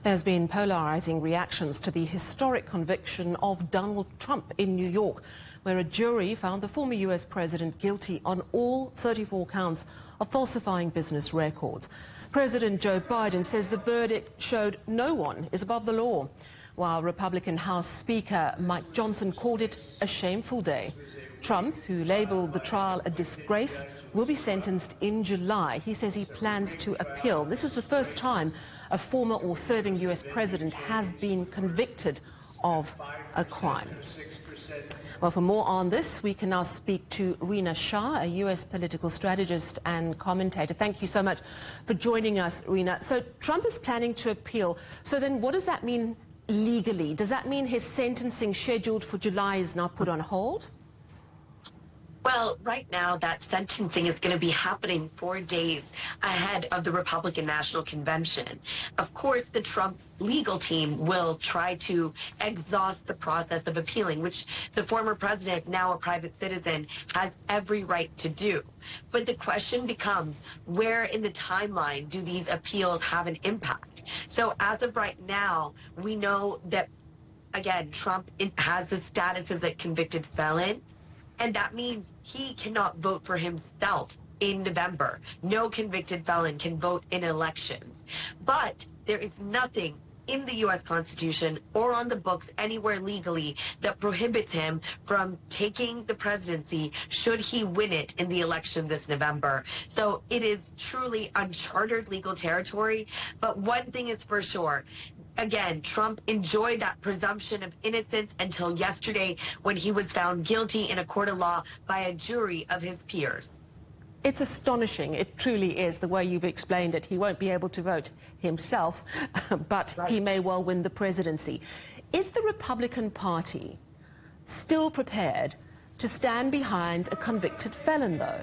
There's been polarizing reactions to the historic conviction of Donald Trump in New York, where a jury found the former U.S. president guilty on all 34 counts of falsifying business records. President Joe Biden says the verdict showed no one is above the law, while Republican House Speaker Mike Johnson called it a shameful day. Trump, who labeled the trial a disgrace, will be sentenced in July. He says he plans to appeal. This is the first time a former or serving U.S. president has been convicted of a crime. Well, for more on this, we can now speak to Rina, Shah, a U.S. political strategist and commentator. Thank you so much for joining us, Rina. So Trump is planning to appeal. So then what does that mean legally? Does that mean his sentencing scheduled for July is now put on hold? Well, right now, that sentencing is going to be happening 4 days ahead of the Republican National Convention. Of course, the Trump legal team will try to exhaust the process of appealing, which the former president, now a private citizen, has every right to do. But the question becomes, where in the timeline do these appeals have an impact? So as of right now, we know that, again, Trump has the status as a convicted felon. And that means he cannot vote for himself in November. No convicted felon can vote in elections. But there is nothing in the U.S. Constitution or on the books anywhere legally that prohibits him from taking the presidency should he win it in the election this November. So it is truly uncharted legal territory. But one thing is for sure. Again, Trump enjoyed that presumption of innocence until yesterday when he was found guilty in a court of law by a jury of his peers. It's astonishing. It truly is, the way you've explained it. He won't be able to vote himself, but Right. He may well win the presidency. Is the Republican Party still prepared to stand behind a convicted felon, though?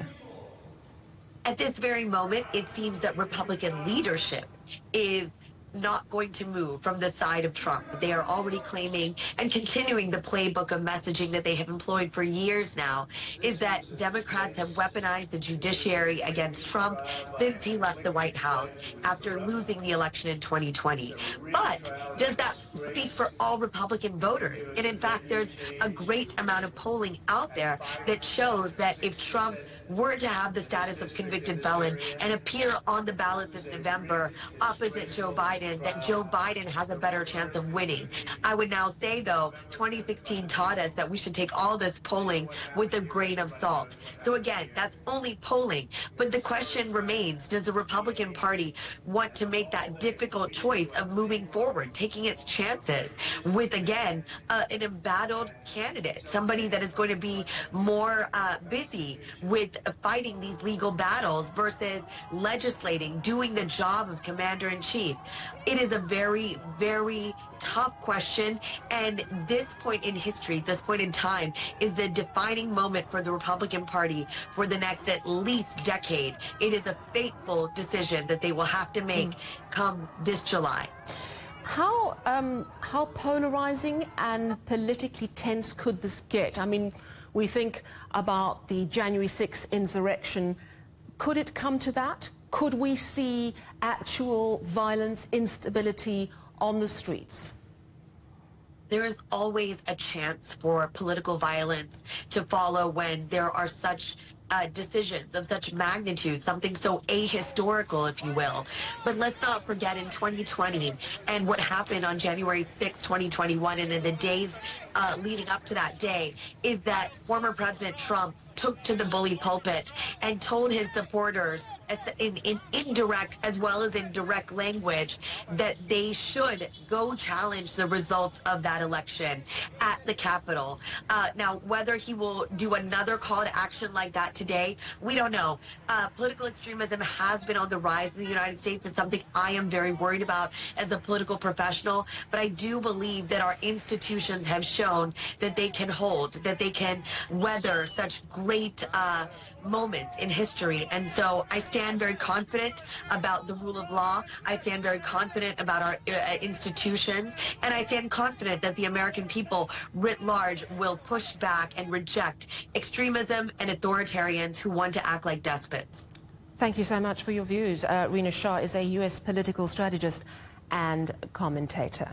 At this very moment, it seems that Republican leadership is not going to move from the side of Trump. They are already claiming and continuing the playbook of messaging that they have employed for years now, is that Democrats have weaponized the judiciary against Trump since he left the White House after losing the election in 2020. But does that speak for all Republican voters? And in fact, there's a great amount of polling out there that shows that if Trump were to have the status of convicted felon and appear on the ballot this November opposite Joe Biden, that Joe Biden has a better chance of winning. I would now say, though, 2016 taught us that we should take all this polling with a grain of salt. So again, that's only polling. But the question remains, does the Republican Party want to make that difficult choice of moving forward, taking its chances with, again, an embattled candidate, somebody that is going to be more busy with fighting these legal battles versus legislating, doing the job of commander-in-chief? It is a very, very tough question, and this point in history, this point in time, is a defining moment for the Republican Party for the next at least decade. It is a fateful decision that they will have to make come this July. How polarizing and politically tense could this get? I mean, we think about the January 6th insurrection. Could it come to that? Could we see actual violence, instability on the streets? There is always a chance for political violence to follow when there are such decisions of such magnitude, something so ahistorical, if you will. But let's not forget in 2020 and what happened on January 6, 2021, and in the days leading up to that day, is that former President Trump took to the bully pulpit and told his supporters in indirect as well as in direct language that they should go challenge the results of that election at the Capitol. Now, whether he will do another call to action like that today, we don't know. Political extremism has been on the rise in the United States. It's something I am very worried about as a political professional, but I do believe that our institutions have shown that they can hold, that they can weather such great moments in history. And so I stand very confident about the rule of law. I stand very confident about our institutions. And I stand confident that the American people writ large will push back and reject extremism and authoritarians who want to act like despots. Thank you so much for your views. Rina Shah is a U.S. political strategist and Commentator.